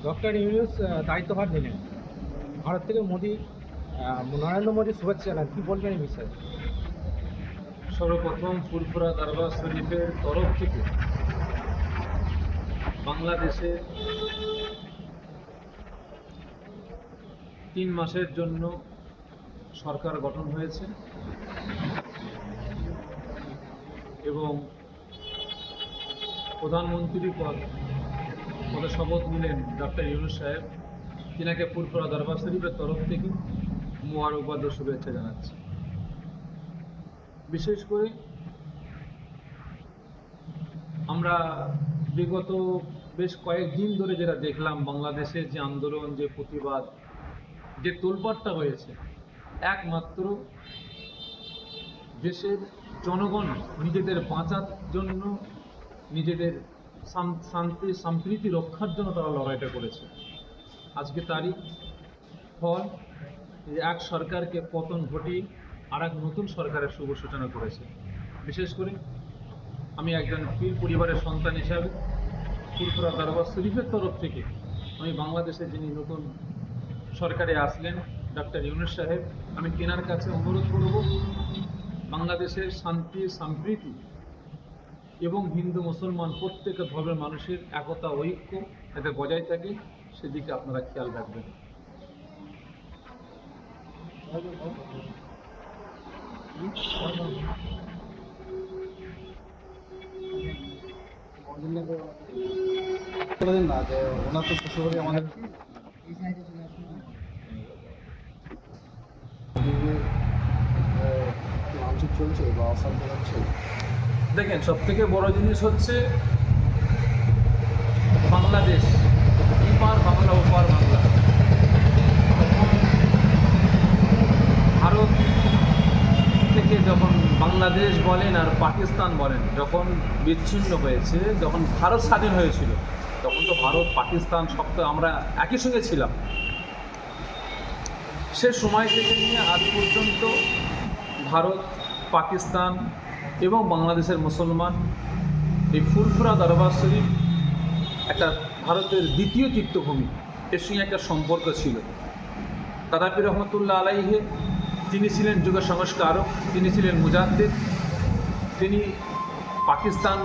Doctor Yunus দায়িত্বভার নিলেন। ভারত থেকে নরেন্দ্র মোদী শুভেচ্ছা জানান, কী বলবেন এই বিষয়ে? সর্বপ্রথম ফুরফুরা দরবার শরীফের তরফ থেকে বাংলাদেশে 3 মাসের জন্য সরকার গঠন হয়েছে এবং প্রধানমন্ত্রী পদে শপথ নিলেন ডক্টর ইউনূস সাহেব। তিনাকে ফুরফুরা দরবার শরীফের তরফ থেকে মোবারকবাদ ও শুভেচ্ছা জানাচ্ছি। বিশেষ করে আমরা বিগত বেশ কয়েকদিন ধরে যেটা দেখলাম, বাংলাদেশের যে আন্দোলন, যে প্রতিবাদ, যে তোলপাড়টা হয়েছে, একমাত্র দেশের জনগণ নিজেদের বাঁচার জন্য, নিজেদের শান্তি সম্প্রীতি রক্ষার জন্য তারা লড়াইটা করেছে। আজকে তারই ফল এক সরকারকে পতন ঘটিয়ে আর এক নতুন সরকারের শুভ সূচনা করেছে। বিশেষ করে আমি একজন পীর পরিবারের সন্তান হিসাবে ফুরফুরা দরবার শরীফের তরফ থেকে আমি বাংলাদেশে যিনি নতুন সরকারে আসলেন ডক্টর ইউনূস সাহেব, আমি তেনার কাছে অনুরোধ করব বাংলাদেশের শান্তি সম্প্রীতি এবং হিন্দু মুসলমান প্রত্যেক ধর্মের মানুষের একতা ঐক্য যাতে বজায় থাকে, সেদিকে আপনারা খেয়াল রাখবেন। বলে দিন না যে ওনার তো শ্বশুরবাড়ি আমাদের মানসিক চলছে বা অশান্তি হচ্ছে। দেখেন, সব থেকে বড় জিনিস হচ্ছে বাংলাদেশ, এপার বাংলা ওপার বাংলা। ভারত থেকে যখন বাংলাদেশ বলেন আর পাকিস্তান বলেন যখন বিচ্ছিন্ন হয়েছে, যখন ভারত স্বাধীন হয়েছিল, তখন তো ভারত পাকিস্তান সব তো আমরা একই সঙ্গে ছিলাম। সে সময় থেকে নিয়ে আজ পর্যন্ত ভারত, পাকিস্তান এবং বাংলাদেশের মুসলমান এই ফুরফুরা দরবার শরীফ একটা ভারতের দ্বিতীয় তীর্থভূমি, এর সঙ্গে একটা সম্পর্ক ছিল। দাদা পীর রহমতুল্লাহ আলাইহে তিনি ছিলেন যুগ সংস্কারক, তিনি ছিলেন মুজাদ্দিদ। তিনি পাকিস্তান,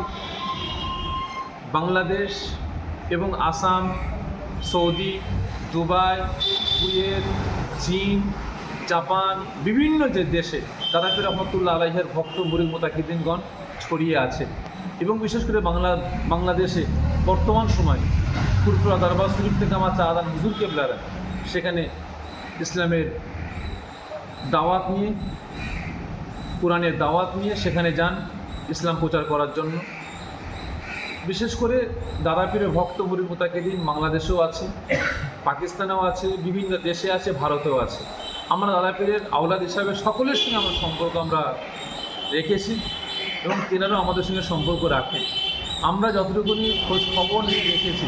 বাংলাদেশ এবং আসাম, সৌদি, দুবাই, কুয়েত, চীন, জাপান, বিভিন্ন যে দেশে দাদা পীর রহমতুল্লাহ আলাইহের ভক্ত মুরিদ মুতাকিদিনগণ ছড়িয়ে আছে। এবং বিশেষ করে বাংলাদেশে বর্তমান সময় ফুরফুরা দরবার শরীফ থেকে আমার চাঁদান হুজুর কেবলারা সেখানে ইসলামের দাওয়াত নিয়ে, কোরআনের দাওয়াত নিয়ে সেখানে যান ইসলাম প্রচার করার জন্য। বিশেষ করে দাদা পীরের ভক্ত মুরিদ মুতাকিদিন বাংলাদেশেও আছে, পাকিস্তানেও আছে, বিভিন্ন দেশে আছে, ভারতেও আছে। আমরা দাদা পীরের আওলাদ হিসাবে সকলের সঙ্গে আমার সম্পর্ক আমরা রেখেছি এবং তেনারাও আমাদের সঙ্গে সম্পর্ক রাখেন। আমরা যতটুকুনি খোঁজ খবর নিয়ে রেখেছি,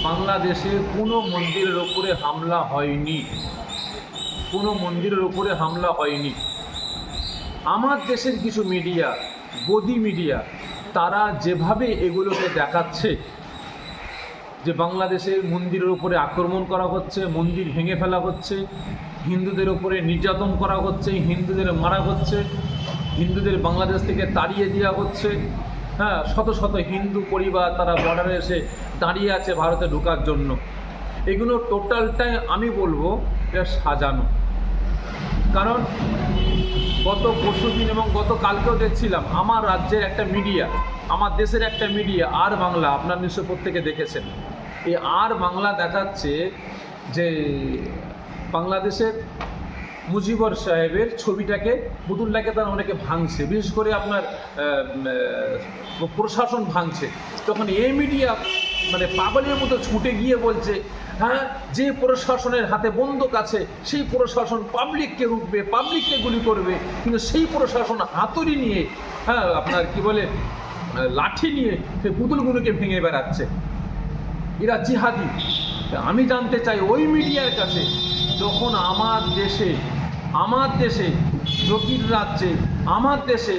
বাংলাদেশে কোনো মন্দিরের ওপরে হামলা হয়নি, কোনো মন্দিরের ওপরে হামলা হয়নি। আমার দেশের কিছু মিডিয়া, গদি মিডিয়া, তারা যেভাবে এগুলোকে দেখাচ্ছে যে বাংলাদেশের মন্দিরের উপরে আক্রমণ করা হচ্ছে, মন্দির ভেঙে ফেলা হচ্ছে, হিন্দুদের উপরে নির্যাতন করা হচ্ছে, হিন্দুদের মারা হচ্ছে, হিন্দুদের বাংলাদেশ থেকে তাড়িয়ে দেওয়া হচ্ছে, হ্যাঁ, শত শত হিন্দু পরিবার তারা বর্ডারে এসে দাঁড়িয়ে আছে ভারতে ঢোকার জন্য। এগুলো টোটালটাই আমি বলবো এটা সাজানো। কারণ গত পরশুদিন এবং গতকালকেও দেখছিলাম আমার রাজ্যের একটা মিডিয়া, আমার দেশের একটা মিডিয়া আর বাংলা, আপনার নিশ্চয় প্রত্যেকে দেখেছেন। এই আর বাংলা দেখাচ্ছে যে বাংলাদেশের মুজিবর সাহেবের ছবিটাকে, পুতুলটাকে তারা অনেকে ভাঙছে, বিশেষ করে আপনার প্রশাসন ভাঙছে। তখন এই মিডিয়া মানে পাগলের মতো ছুটে গিয়ে বলছে, হ্যাঁ, যে প্রশাসনের হাতে বন্দুক আছে সেই প্রশাসন পাবলিককে রুখবে, পাবলিককে গুলি করবে, কিন্তু সেই প্রশাসন হাতুড়ি নিয়ে, হ্যাঁ, আপনার কি বলে লাঠি নিয়ে সেই পুতুলগুলোকে ভেঙে বেড়াচ্ছে। এরা জিহাদি। আমি জানতে চাই ওই মিডিয়ার কাছে, যখন আমার দেশে জকির রাজ্যে, আমার দেশে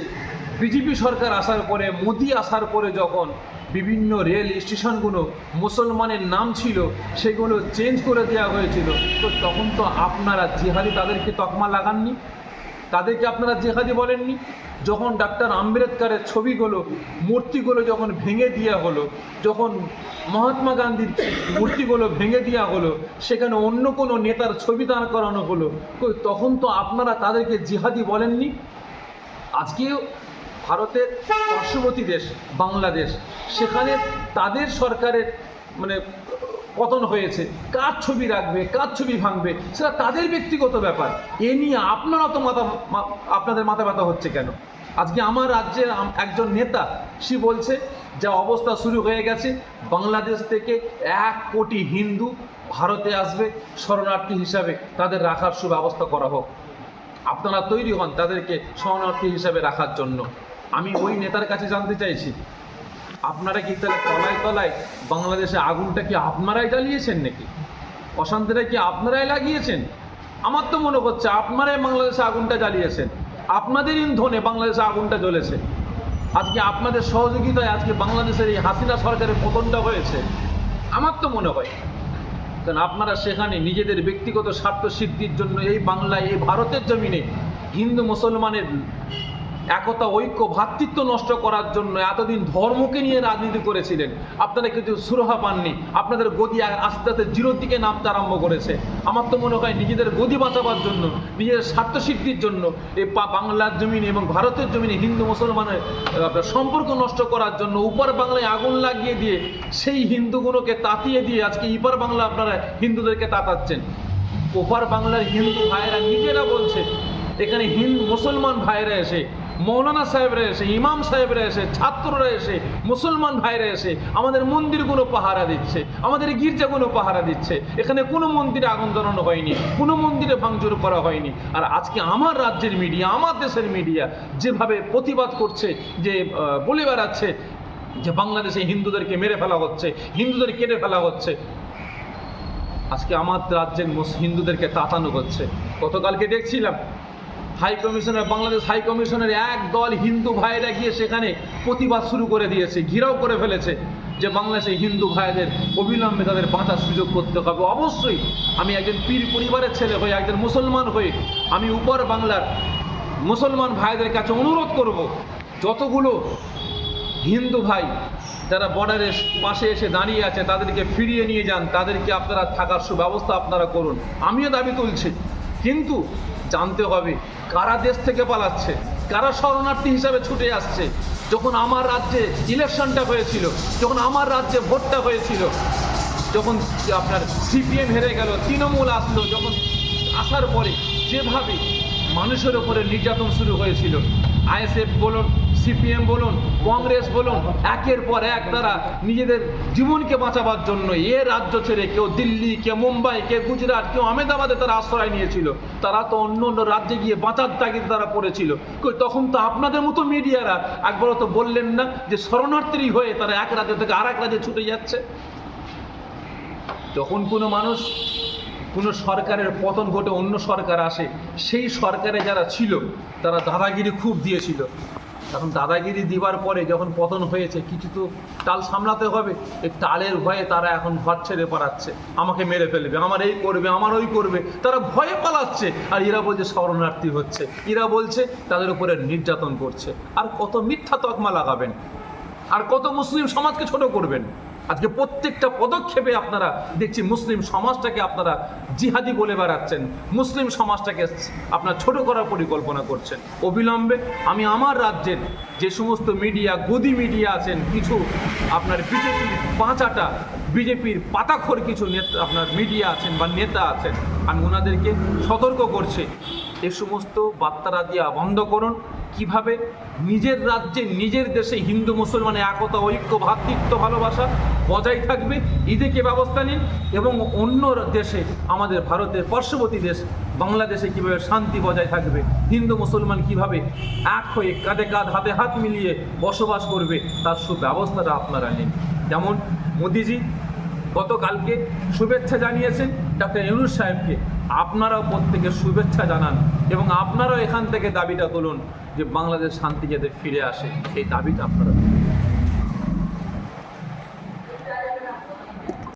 বিজেপি সরকার আসার পরে, মোদি আসার পরে যখন বিভিন্ন রেল স্টেশনগুলো মুসলমানের নাম ছিল, সেগুলো চেঞ্জ করে দেওয়া হয়েছিল। তো তখন তো আপনারা জিহাদি তাদেরকে তকমা লাগাননি, তাদেরকে আপনারা জেহাদি বলেননি। যখন ডাক্তার আম্বেদকরের ছবিগুলো, মূর্তিগুলো যখন ভেঙে দেওয়া হলো, যখন মহাত্মা গান্ধীর মূর্তিগুলো ভেঙে দেওয়া হলো, সেখানে অন্য কোনো নেতার ছবি দাঁড় করানো হলো, তখন তো আপনারা তাদেরকে জিহাদি বলেননি। আজকেও ভারতের পার্শ্ববর্তী দেশ বাংলাদেশ, সেখানে তাদের সরকারের মানে পতন হয়েছে, কার ছবি রাখবে, কার ছবি ভাঙবে, সেটা তাদের ব্যক্তিগত ব্যাপার। এ নিয়ে আপনারা তো আপনাদের মাথা ব্যথা হচ্ছে কেন? আজকে আমার রাজ্যের একজন নেতা সে বলছে যা অবস্থা শুরু হয়ে গেছে, বাংলাদেশ থেকে 1 কোটি হিন্দু ভারতে আসবে শরণার্থী হিসাবে, তাদের রাখার সুব্যবস্থা করা হোক। আপনারা তৈরি হন তাদেরকে শরণার্থী হিসাবে রাখার জন্য। আমি ওই নেতার কাছে জানতে চাইছি, আপনারা কি তাহলে তলায় তলায় বাংলাদেশে আগুনটা কি আপনারাই জ্বালিয়েছেন নাকি? অশান্তিটা কি আপনারাই লাগিয়েছেন? আমার তো মনে হচ্ছে আপনারাই বাংলাদেশে আগুনটা জ্বালিয়েছেন, আপনাদের ইন্ধনে বাংলাদেশে আগুনটা জ্বলেছে। আজকে আপনাদের সহযোগিতায় আজকে বাংলাদেশের এই হাসিনা সরকারের পতনটা হয়েছে, আমার তো মনে হয়। কারণ আপনারা সেখানে নিজেদের ব্যক্তিগত স্বার্থ সিদ্ধির জন্য এই বাংলায়, এই ভারতের জমিনে হিন্দু মুসলমানের একতা, ঐক্য, ভ্রাতৃত্ব নষ্ট করার জন্য এতদিন ধর্মকে নিয়ে রাজনীতি করেছিলেন। আপনারা কিন্তু সুরাহা পাননি, আপনাদের গদি আস্তে আস্তে জিরোর দিকে নামতে আরম্ভ করেছে। আমার তো মনে হয় নিজেদের গদি বাঁচাবার জন্য, নিজেদের স্বার্থ সিদ্ধির জন্য এই বাংলার জমিনে এবং ভারতের জমিনে হিন্দু মুসলমানের সম্পর্ক নষ্ট করার জন্য উপর বাংলায় আগুন লাগিয়ে দিয়ে সেই হিন্দুগুলোকে তাতিয়ে দিয়ে আজকে ইপার বাংলা আপনারা হিন্দুদেরকে তাতাচ্ছেন। ওপার বাংলার হিন্দু ভাইয়েরা নিজেরা বলছে, এখানে হিন্দু মুসলমান ভাইয়েরা এসে, মৌলানা সাহেবরা এসে, ইমাম সাহেবরা এসে, ছাত্ররা এসে, মুসলমান ভাইরা এসে আমাদের মন্দিরগুলো পাহারা দিচ্ছে, আমাদের গির্জাগুলো পাহারা দিচ্ছে। এখানে কোনো মন্দিরে আগুন জ্বালানো হয়নি, কোনো মন্দিরে ভাঙচুর করা হয়নি। আর আজকে আমার রাজ্যের মিডিয়া, আমার দেশের মিডিয়া যেভাবে প্রতিবাদ করছে, যে বলে বেড়াচ্ছে যে বাংলাদেশে হিন্দুদেরকে মেরে ফেলা হচ্ছে, হিন্দুদের কেটে ফেলা হচ্ছে, আজকে আমার রাজ্যের হিন্দুদেরকে তাতানো হচ্ছে। গতকালকে দেখছিলাম হাই কমিশনের, বাংলাদেশ হাই কমিশনের এক দল হিন্দু ভাইরা গিয়ে সেখানে প্রতিবাদ শুরু করে দিয়েছে, ঘিরাও করে ফেলেছে যে বাংলাদেশে হিন্দু ভাইদের অবিলম্বে তাদের বাঁচার সুযোগ করতে হবে। অবশ্যই আমি একজন পীর পরিবারের ছেলে হয়ে, একজন মুসলমান হয়ে আমি উপর বাংলার মুসলমান ভাইদের কাছে অনুরোধ করব, যতগুলো হিন্দু ভাই যারা বর্ডারের পাশে এসে দাঁড়িয়ে আছে তাদেরকে ফিরিয়ে নিয়ে যান, তাদেরকে আপনারা থাকার সুব্যবস্থা আপনারা করুন। আমিও দাবি তুলছি, কিন্তু জানতে হবে কারা দেশ থেকে পালাচ্ছে, কারা শরণার্থী হিসাবে ছুটে আসছে। যখন আমার রাজ্যে ইলেকশনটা হয়েছিল, যখন আমার রাজ্যে ভোটটা হয়েছিল, যখন আপনার সিপিএম হেরে গেল, তৃণমূল আসলো, যখন আসার পরে যেভাবে মানুষের ওপরে নির্যাতন শুরু হয়েছিল, আইএসএফ বলুন, সিপিএম বলুন, কংগ্রেস বলুন, একের পর এক তারা নিজেদের জীবনকে বাঁচাবার জন্য এ রাজ্য ছেড়ে কেউ দিল্লি, কেউ মুম্বাই, কেউ গুজরাট, কেউ আহমেদাবাদে তারা আশ্রয় নিয়েছিল। তারা তো অন্য অন্য রাজ্যে গিয়ে বাঁচার তাগিদে তারা পড়েছিল। তখন তো আপনাদের মতো মিডিয়ারা একবারও তো বললেন না যে শরণার্থী হয়ে তারা এক রাজ্য থেকে আর এক রাজ্যে ছুটে যাচ্ছে। যখন কোনো মানুষ, কোনো সরকারের পতন ঘটে, অন্য সরকার আসে, সেই সরকারে যারা ছিল তারা দাদাগিরি খুব দিয়েছিল। এখন দাদাগিরি দিবার পরে যখন পতন হয়েছে, কিছু তো টাল সামলাতে হবে। এই টালের ভয়ে তারা এখন ঘর ছেড়ে পালাচ্ছে, আমাকে মেরে ফেলবে, আমার এই করবে, আমার ওই করবে, তারা ভয়ে পালাচ্ছে। আর এরা বলছে শরণার্থী হচ্ছে, এরা বলছে তাদের উপরে নির্যাতন করছে। আর কত মিথ্যা তকমা লাগাবেন, আর কত মুসলিম সমাজকে ছোট করবেন? আজকে প্রত্যেকটা পদক্ষেপে আপনারা দেখছি মুসলিম সমাজটাকে আপনারা জিহাদি বলে বেড়াচ্ছেন, মুসলিম সমাজটাকে আপনার ছোট করার পরিকল্পনা করছেন। অবিলম্বে আমি আমার রাজ্যের যে সমস্ত মিডিয়া, গদি মিডিয়া আছেন, কিছু আপনার বিজেপির পাঁচাটা, বিজেপির পাতাখোর কিছু নেতা আপনার মিডিয়া আছেন বা নেতা আছেন, আমি ওনাদেরকে সতর্ক করছি, এ সমস্ত বার্তারা দিয়া বন্ধ করুন। কিভাবে নিজের রাজ্যে, নিজের দেশে হিন্দু মুসলমানের একতা, ঐক্য, ভ্রাতৃত্ব, ভালোবাসা বজায় থাকবে, এদিকে ব্যবস্থা নিন। এবং অন্য দেশে, আমাদের ভারতের পার্শ্ববর্তী দেশ বাংলাদেশে কীভাবে শান্তি বজায় থাকবে, হিন্দু মুসলমান কিভাবে এক হয়ে কাঁধে কাঁধ, হাতে হাত মিলিয়ে বসবাস করবে, তার সুব্যবস্থাটা আপনারা নিন। যেমন মোদিজি গতকালকে শুভেচ্ছা জানিয়েছেন ডক্টর ইউনূস সাহেবকে, আপনারাও প্রত্যেকে শুভেচ্ছা জানান এবং আপনারাও এখান থেকে দাবিটা তুলুন যে বাংলাদেশ শান্তি যাতে ফিরে আসে, এই দাবিটা আপনারা